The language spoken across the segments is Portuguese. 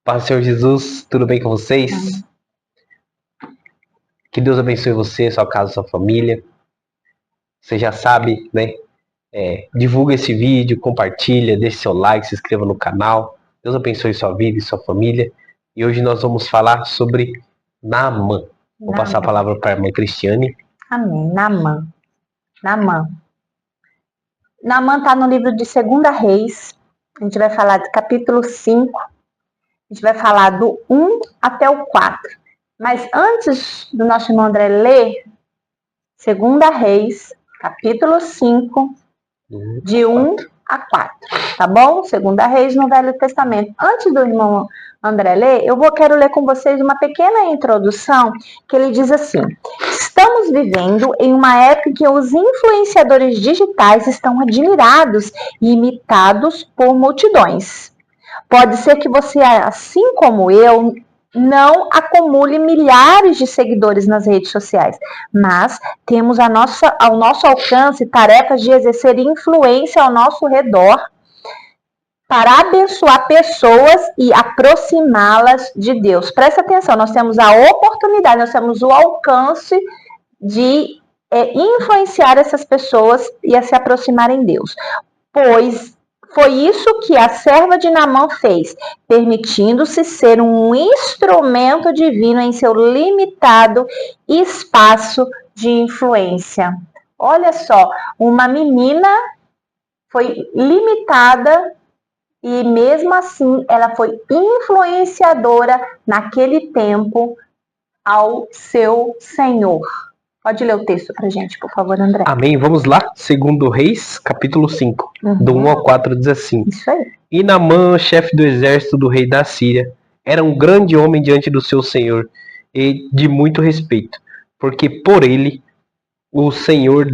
Paz do Senhor Jesus, tudo bem com vocês? Que Deus abençoe você, sua casa, sua família. Você já sabe, né? Divulga esse vídeo, compartilha, deixe seu like, se inscreva no canal. Deus abençoe sua vida e sua família. E hoje nós vamos falar sobre Naamã. Vou passar a palavra para a irmã Cristiane. Amém. Naamã está no livro de 2 Reis. A gente vai falar de capítulo 5. A gente vai falar do 1 até o 4. Mas antes do nosso irmão André ler 2 Reis, capítulo 5, de 1 a 4. Tá bom? 2 Reis no Velho Testamento. Antes do irmão André ler, quero ler com vocês uma pequena introdução, que ele diz assim: estamos vivendo em uma época em que os influenciadores digitais estão admirados e imitados por multidões. Pode ser que você, assim como eu, não acumule milhares de seguidores nas redes sociais, mas temos ao nosso alcance tarefas de exercer influência ao nosso redor para abençoar pessoas e aproximá-las de Deus. Presta atenção, nós temos a oportunidade, nós temos o alcance de influenciar essas pessoas e a se aproximarem de Deus. Pois foi isso que a serva de Naamã fez, permitindo-se ser um instrumento divino em seu limitado espaço de influência. Olha só, uma menina foi limitada e mesmo assim ela foi influenciadora naquele tempo ao seu Senhor. Pode ler o texto pra gente, por favor, André. Amém. Vamos lá. 2 Reis, capítulo 5, do 1 ao 4, diz assim. Isso aí. E Naamã, chefe do exército do rei da Síria, era um grande homem diante do seu senhor e de muito respeito, porque por ele o Senhor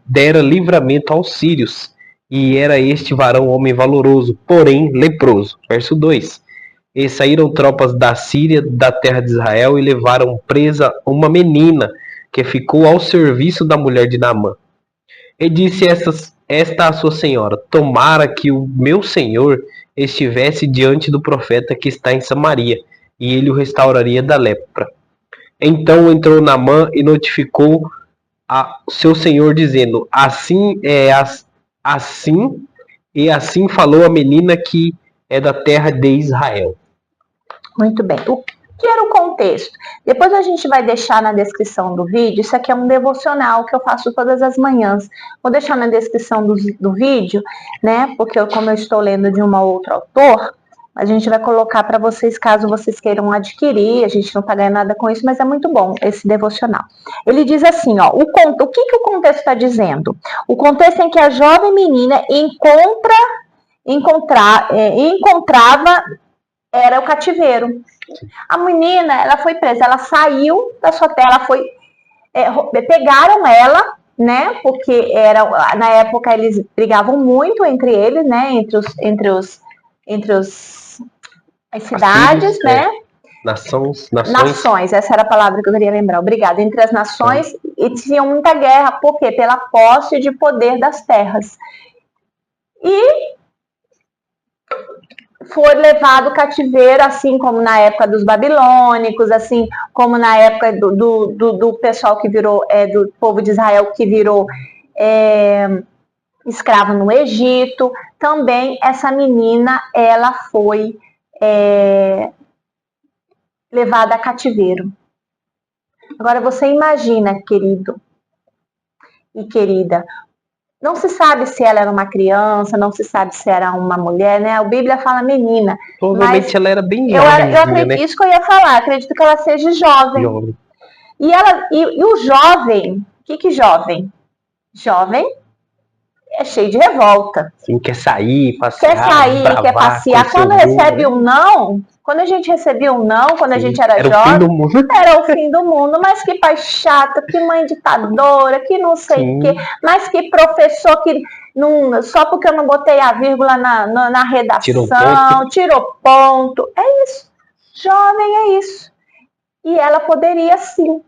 dera livramento aos sírios, e era este varão homem valoroso, porém leproso. Verso 2. E saíram tropas da Síria, da terra de Israel, e levaram presa uma menina, que ficou ao serviço da mulher de Naamã. E disse esta a sua senhora: tomara que o meu senhor estivesse diante do profeta que está em Samaria, e ele o restauraria da lepra. Então entrou Naamã e notificou a seu senhor, dizendo: assim falou a menina que é da terra de Israel. Muito bem. O que era o contexto? Depois a gente vai deixar na descrição do vídeo. Isso aqui é um devocional que eu faço todas as manhãs. Vou deixar na descrição do vídeo, né? Porque como eu estou lendo de um outro autor, a gente vai colocar para vocês, caso vocês queiram adquirir. A gente não está ganhando nada com isso, mas é muito bom esse devocional. Ele diz assim, ó, o que o contexto está dizendo? O contexto é em que a jovem menina encontrava era o cativeiro. A menina, ela foi presa, ela saiu da sua terra, pegaram ela, né? Porque na época eles brigavam muito entre eles, né? Entre as cidades, filhos, né? Nações, essa era a palavra que eu queria lembrar. Obrigada. Entre as nações, e tinham muita guerra. Por quê? Pela posse de poder das terras. E foi levado cativeiro, assim como na época dos babilônicos, assim como na época do pessoal que virou, do povo de Israel que virou escravo no Egito. Também essa menina, ela foi levada a cativeiro. Agora você imagina, querido e querida, não se sabe se ela era uma criança, não se sabe se era uma mulher, né? A Bíblia fala menina. Provavelmente ela era bem jovem. Eu acredito, né? Isso que eu ia falar, acredito que ela seja jovem. E o jovem, o que jovem? Jovem é cheio de revolta. Sim, quer sair, passear. Quer passear. Quando recebe um não, quando a gente recebia um não, quando a gente era jovem, era o fim do mundo. Mas que pai chato, que mãe ditadora, que não sei o quê, mas que professor que não, só porque eu não botei a vírgula na redação, tirou ponto. É isso. Jovem é isso. E ela poderia sim,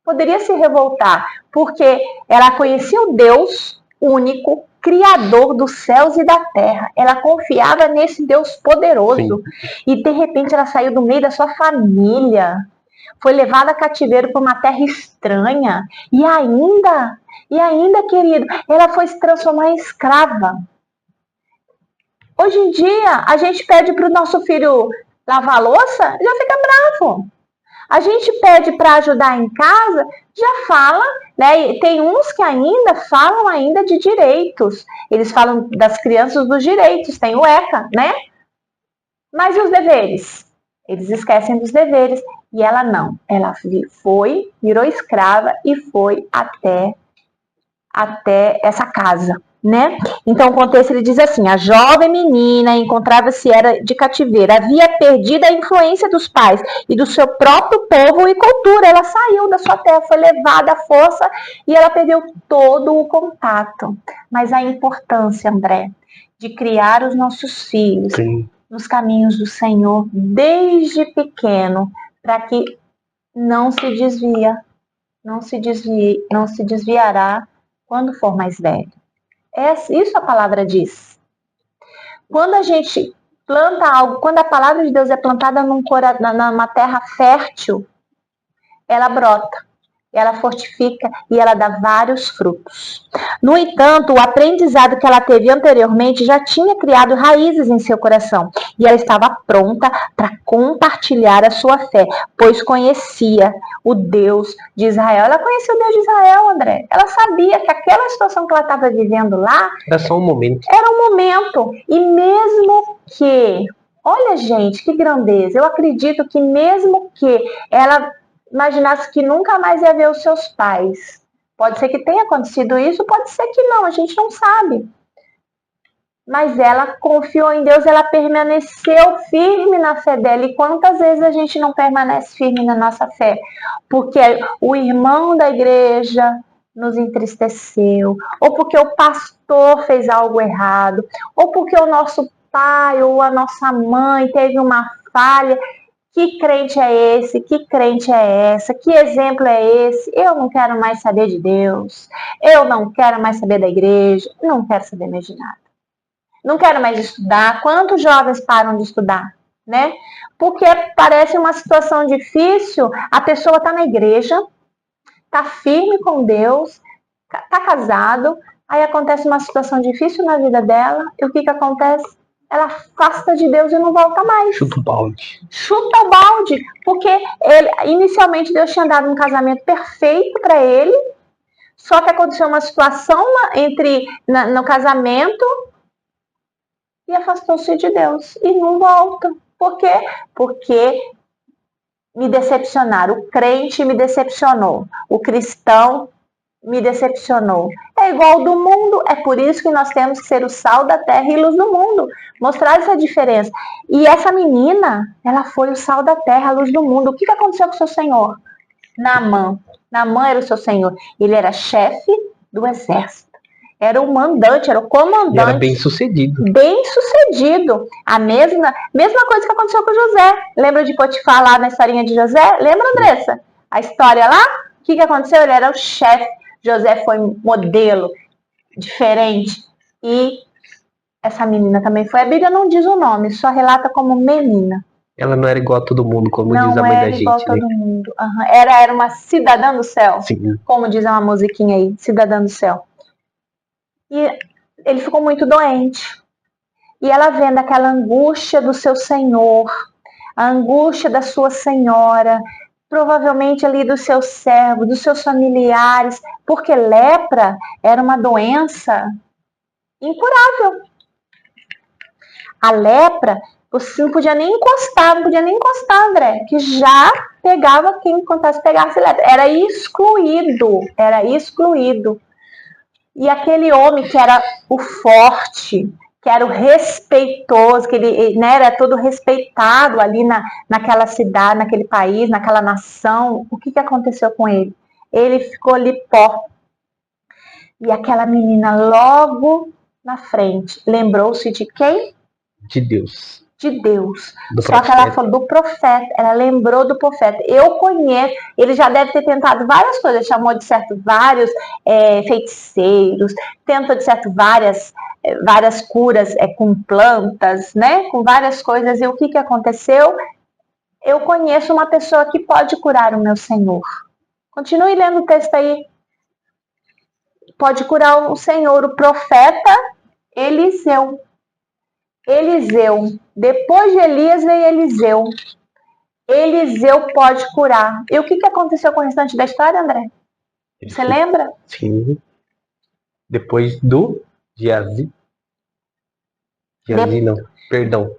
poderia se revoltar, porque ela conhecia o Deus único, Criador dos céus e da terra. Ela confiava nesse Deus poderoso. Sim. E de repente ela saiu do meio da sua família. Foi levada a cativeiro para uma terra estranha. E ainda, querido, ela foi se transformar em escrava. Hoje em dia, a gente pede para o nosso filho lavar a louça, já fica bravo. A gente pede para ajudar em casa, já fala, né? E tem uns que ainda falam ainda de direitos. Eles falam das crianças dos direitos, tem o ECA, né? Mas e os deveres? Eles esquecem dos deveres. E ela não. Ela foi, virou escrava e foi até essa casa, né? Então o contexto ele diz assim: a jovem menina encontrava-se era de cativeiro, havia perdido a influência dos pais e do seu próprio povo e cultura. Ela saiu da sua terra, foi levada à força e ela perdeu todo o contato. Mas a importância, André, de criar os nossos filhos Sim. nos caminhos do Senhor desde pequeno, para que não se desviará quando for mais velho. Isso a palavra diz. Quando a gente planta algo, quando a palavra de Deus é plantada numa terra fértil, ela brota, ela fortifica e ela dá vários frutos. No entanto, o aprendizado que ela teve anteriormente já tinha criado raízes em seu coração e ela estava pronta para compartilhar a sua fé, pois conhecia o Deus de Israel. Ela conhecia o Deus de Israel, André. Ela sabia que aquela situação que ela estava vivendo lá Era só um momento. Era um momento. E mesmo que, olha, gente, que grandeza. Eu acredito que mesmo que ela imaginasse que nunca mais ia ver os seus pais. Pode ser que tenha acontecido isso, pode ser que não, a gente não sabe. Mas ela confiou em Deus, ela permaneceu firme na fé dela. E quantas vezes a gente não permanece firme na nossa fé? Porque o irmão da igreja nos entristeceu, ou porque o pastor fez algo errado, ou porque o nosso pai ou a nossa mãe teve uma falha. Que crente é esse? Que crente é essa? Que exemplo é esse? Eu não quero mais saber de Deus. Eu não quero mais saber da igreja. Não quero saber mais de nada. Não quero mais estudar. Quantos jovens param de estudar, né? Porque parece uma situação difícil. A pessoa está na igreja, está firme com Deus, está casado. Aí acontece uma situação difícil na vida dela. E o que acontece? Ela afasta de Deus e não volta mais. Chuta o balde. Chuta o balde, porque inicialmente Deus tinha dado um casamento perfeito para ele, só que aconteceu uma situação no casamento e afastou-se de Deus e não volta. Por quê? Porque me decepcionaram. O crente me decepcionou. O cristão me decepcionou. É igual do mundo, é por isso que nós temos que ser o sal da terra e luz do mundo, mostrar essa diferença. E essa menina, ela foi o sal da terra, a luz do mundo. O que aconteceu com o seu senhor? Naamã era o seu senhor. Ele era chefe do exército, era o mandante, era o comandante. E era bem sucedido. Bem sucedido. A mesma coisa que aconteceu com José. Lembra de Potifar lá na historinha de José? Lembra, Andressa? A história lá? O que aconteceu? Ele era o chefe. José foi modelo, diferente. E essa menina também foi. A Bíblia não diz o nome, só relata como menina. Ela não era igual a todo mundo, como diz a mãe da gente. Não era igual a todo mundo. Uhum. Era uma cidadã do céu. Sim. Como diz uma musiquinha aí, cidadã do céu. E ele ficou muito doente. E ela vendo aquela angústia do seu senhor, a angústia da sua senhora, provavelmente ali dos seus servos, dos seus familiares, porque lepra era uma doença incurável. A lepra, você não podia nem encostar, André, que já pegava quem pegasse lepra. Era excluído. E aquele homem que era o forte, que era o respeitoso, que ele, né, era todo respeitado ali naquela cidade, naquele país, naquela nação. O que aconteceu com ele? Ele ficou ali pó. E aquela menina logo na frente lembrou-se de quem? De Deus. de Deus. Do Só que profeta. ela falou do profeta, ela lembrou do profeta. Eu conheço, ele já deve ter tentado várias coisas, chamou de certo vários feiticeiros, tentou de certo várias curas com plantas, né? Com várias coisas. E o que aconteceu? Eu conheço uma pessoa que pode curar o meu Senhor. Continue lendo o texto aí. Pode curar o Senhor, o profeta Eliseu. Depois de Elias veio Eliseu. Eliseu pode curar. E o que aconteceu com o restante da história, André? Você lembra? Sim. Depois do Geazi. Geazi não, perdão.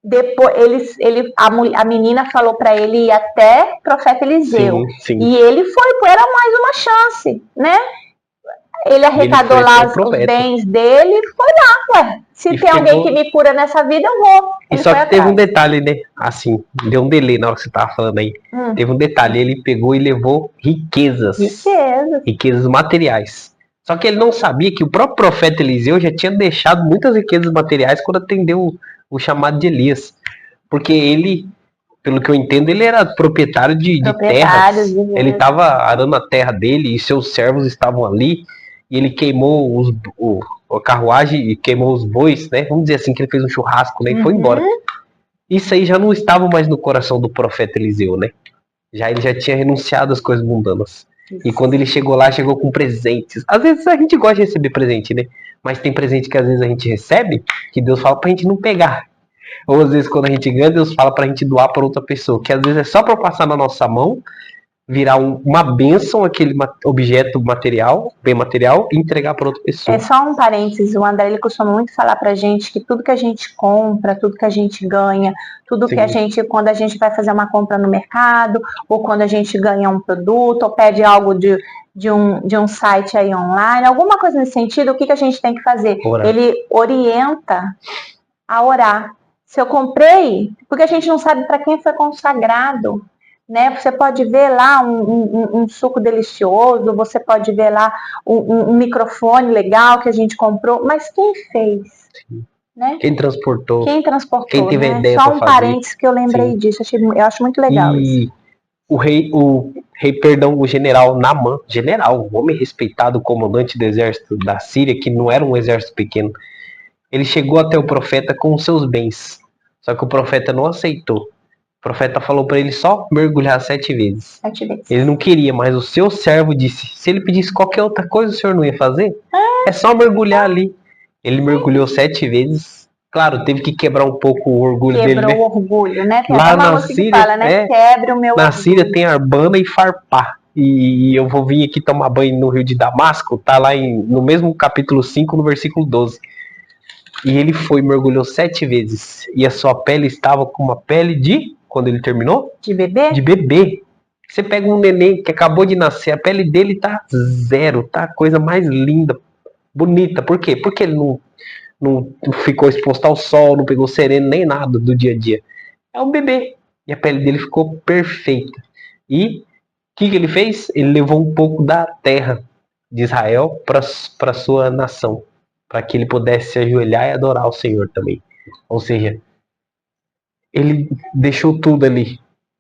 Depois a menina falou para ele ir até o profeta Eliseu. Sim. E ele foi, era mais uma chance, né? Ele arrecadou lá os bens dele e foi lá, ué. Se tem alguém que me cura nessa vida, eu vou. E só que teve um detalhe, né? Assim, deu um delay na hora que você tava falando aí. Teve um detalhe, ele pegou e levou riquezas. Riquezas materiais. Só que ele não sabia que o próprio profeta Eliseu já tinha deixado muitas riquezas materiais quando atendeu o chamado de Elias. Porque ele, pelo que eu entendo, ele era proprietário de terras. Ele estava arando a terra dele e seus servos estavam ali. E ele queimou a carruagem e queimou os bois, né? Vamos dizer assim, que ele fez um churrasco, né? E foi embora. Isso aí já não estava mais no coração do profeta Eliseu, né? Ele já tinha renunciado às coisas mundanas. E quando ele chegou lá, chegou com presentes. Às vezes a gente gosta de receber presente, né? Mas tem presente que às vezes a gente recebe, que Deus fala pra gente não pegar. Ou às vezes quando a gente ganha, Deus fala pra gente doar pra outra pessoa. Que às vezes é só pra passar na nossa mão, virar uma bênção, aquele objeto material, bem material, e entregar para outra pessoa. É só um parênteses, o André ele costuma muito falar pra gente que tudo que a gente compra, tudo que a gente ganha, tudo que a gente, quando a gente vai fazer uma compra no mercado, ou quando a gente ganha um produto, ou pede algo de um site aí online, alguma coisa nesse sentido, o que a gente tem que fazer? Orar. Ele orienta a orar. Se eu comprei, porque a gente não sabe para quem foi consagrado. Né? Você pode ver lá um suco delicioso, você pode ver lá um microfone legal que a gente comprou, mas quem fez? Né? Quem transportou? Quem teve né? ideia Só um parênteses que eu lembrei disso, eu acho muito legal isso. O general Naaman, um homem respeitado, comandante do exército da Síria, que não era um exército pequeno, ele chegou até o profeta com os seus bens, só que o profeta não aceitou. O profeta falou para ele só mergulhar 7 vezes. 7 vezes. Ele não queria, mas o seu servo disse, se ele pedisse qualquer outra coisa, o senhor não ia fazer? É só mergulhar ali. Ele mergulhou 7 vezes. Claro, teve que quebrar um pouco o orgulho dele, né? Quebrou o orgulho, né? Tem lá uma na música Síria, que fala, né? Quebre o meu na orgulho. Síria tem Arbana e Farpá. E eu vou vir aqui tomar banho no rio de Damasco. Tá lá no mesmo capítulo 5, no versículo 12. E ele mergulhou 7 vezes. E a sua pele estava com uma pele de... Quando ele terminou? De bebê? De bebê. Você pega um neném que acabou de nascer, a pele dele tá zero, tá a coisa mais linda, bonita. Por quê? Porque ele não ficou exposto ao sol, não pegou sereno, nem nada do dia a dia. É um bebê. E a pele dele ficou perfeita. E o que ele fez? Ele levou um pouco da terra de Israel para sua nação, para que ele pudesse se ajoelhar e adorar o Senhor também. Ou seja, ele deixou tudo ali.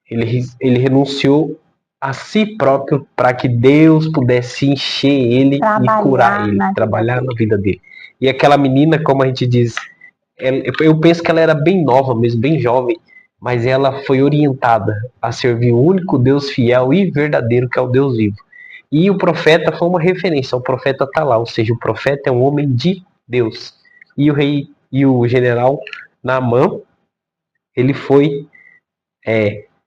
Ele renunciou a si próprio para que Deus pudesse encher ele e curar ele, trabalhar na vida dele. E aquela menina, como a gente diz, eu penso que ela era bem nova mesmo, bem jovem, mas ela foi orientada a servir o único Deus fiel e verdadeiro, que é o Deus vivo. E o profeta foi uma referência, o profeta está lá, ou seja, o profeta é um homem de Deus. E o rei e o general Naaman, ele foi...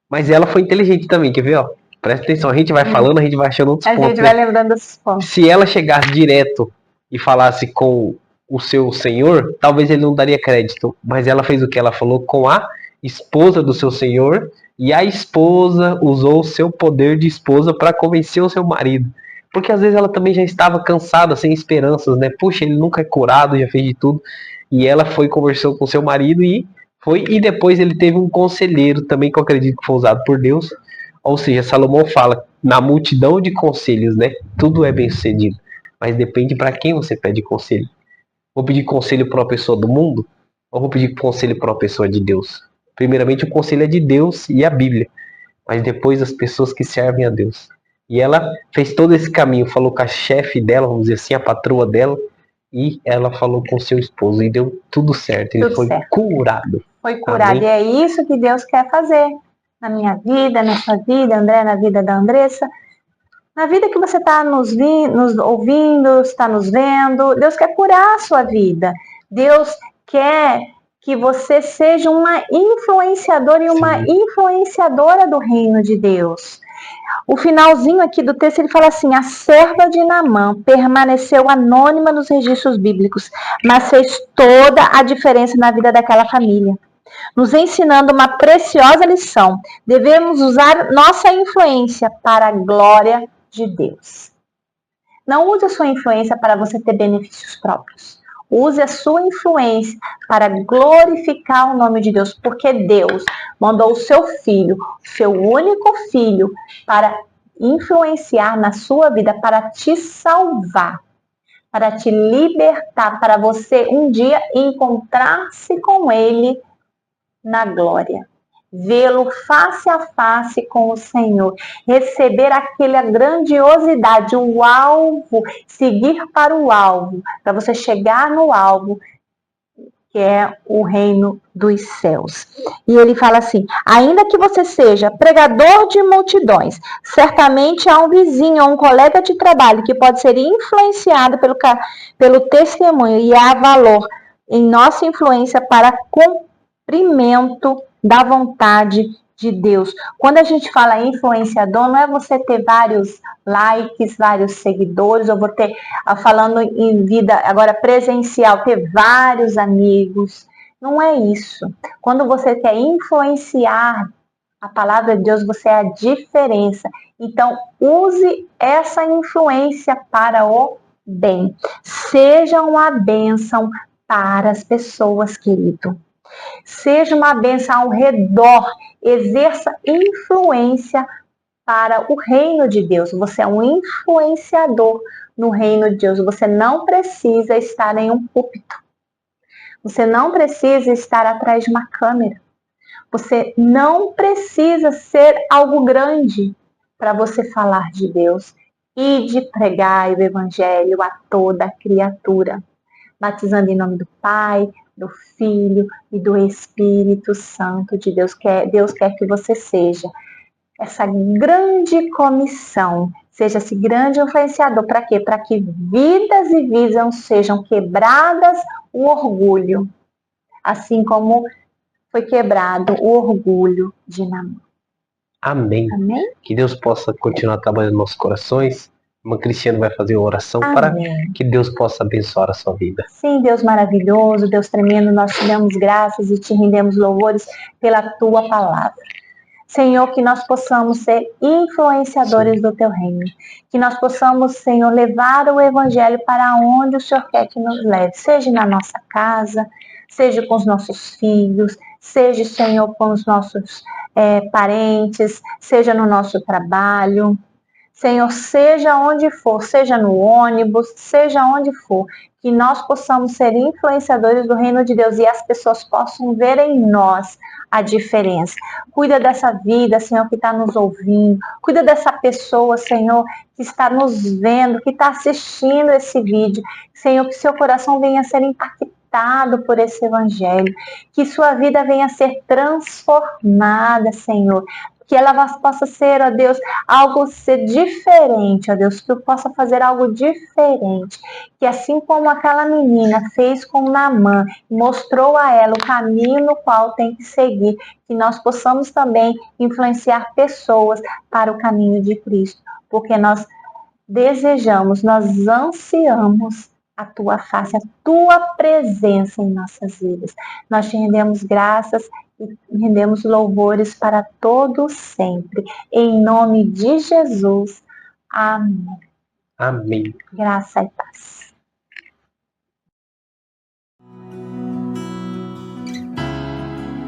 mas ela foi inteligente também, quer ver? Ó? Presta atenção, a gente vai falando, a gente vai achando outros pontos. A gente vai lembrando desses pontos. Se ela chegasse direto e falasse com o seu senhor, talvez ele não daria crédito. Mas ela fez o que? Ela falou com a esposa do seu senhor, e a esposa usou o seu poder de esposa para convencer o seu marido. Porque às vezes ela também já estava cansada, sem esperanças, né? Puxa, ele nunca é curado, já fez de tudo. E ela foi, conversou com seu marido e depois ele teve um conselheiro também, que eu acredito que foi usado por Deus. Ou seja, Salomão fala, na multidão de conselhos, né? Tudo é bem sucedido. Mas depende para quem você pede conselho. Vou pedir conselho para uma pessoa do mundo? Eu vou pedir conselho para uma pessoa de Deus. Primeiramente, o conselho é de Deus e a Bíblia, mas depois as pessoas que servem a Deus. E ela fez todo esse caminho, falou com a chefe dela, vamos dizer assim, a patroa dela, e ela falou com seu esposo e deu tudo certo. Ele foi curado. Foi curado. Amém? E é isso que Deus quer fazer na minha vida, na sua vida, André, na vida da Andressa. Na vida que você está nos ouvindo, está nos vendo, Deus quer curar a sua vida. Deus quer que você seja uma influenciadora e uma influenciadora do reino de Deus. O finalzinho aqui do texto, ele fala assim: a serva de Naamã permaneceu anônima nos registros bíblicos, mas fez toda a diferença na vida daquela família, nos ensinando uma preciosa lição. Devemos usar nossa influência para a glória de Deus. Não use a sua influência para você ter benefícios próprios. Use a sua influência para glorificar o nome de Deus, porque Deus mandou o seu filho, seu único filho, para influenciar na sua vida, para te salvar, para te libertar, para você um dia encontrar-se com Ele na glória. Vê-lo face a face com o Senhor, receber aquela grandiosidade, o alvo, seguir para o alvo, para você chegar no alvo, que é o reino dos céus. E ele fala assim: ainda que você seja pregador de multidões, certamente há um vizinho, há um colega de trabalho que pode ser influenciado pelo testemunho, e há valor em nossa influência para cumprimento da vontade de Deus. Quando a gente fala influenciador, não é você ter vários likes, vários seguidores, ou vou ter, falando em vida agora presencial, ter vários amigos. Não é isso. Quando você quer influenciar a palavra de Deus, você é a diferença. Então, use essa influência para o bem. Seja uma bênção para as pessoas, querido. Seja uma bênção ao redor, exerça influência para o reino de Deus. Você é um influenciador no reino de Deus. Você não precisa estar em um púlpito. Você não precisa estar atrás de uma câmera. Você não precisa ser algo grande para você falar de Deus e de pregar o evangelho a toda criatura. Batizando em nome do Pai, do Filho e do Espírito Santo de Deus. Deus quer que você seja essa grande comissão, seja esse grande influenciador. Para quê? Para que vidas e vidas sejam quebradas o orgulho, assim como foi quebrado o orgulho de Naamã. Amém. Amém. Que Deus possa continuar trabalhando nos nossos corações. Uma cristiana vai fazer uma oração. Amém. Para que Deus possa abençoar a sua vida. Sim, Deus maravilhoso, Deus tremendo, nós te damos graças e te rendemos louvores pela tua palavra. Senhor, que nós possamos ser influenciadores do teu reino. Que nós possamos, Senhor, levar o evangelho para onde o Senhor quer que nos leve. Seja na nossa casa, seja com os nossos filhos, seja, Senhor, com os nossos parentes, seja no nosso trabalho. Senhor, seja onde for, seja no ônibus, seja onde for, que nós possamos ser influenciadores do reino de Deus e as pessoas possam ver em nós a diferença. Cuida dessa vida, Senhor, que está nos ouvindo. Cuida dessa pessoa, Senhor, que está nos vendo, que está assistindo esse vídeo. Senhor, que seu coração venha a ser impactado por esse evangelho. Que sua vida venha a ser transformada, Senhor. Que ela possa ser, ó Deus, algo ser diferente, ó Deus, que eu possa fazer algo diferente. Que assim como aquela menina fez com Naamã, mostrou a ela o caminho no qual tem que seguir, que nós possamos também influenciar pessoas para o caminho de Cristo. Porque nós desejamos, nós ansiamos a tua face, a tua presença em nossas vidas. Nós te rendemos graças e rendemos louvores para todos sempre. Em nome de Jesus. Amém. Amém. Graça e paz.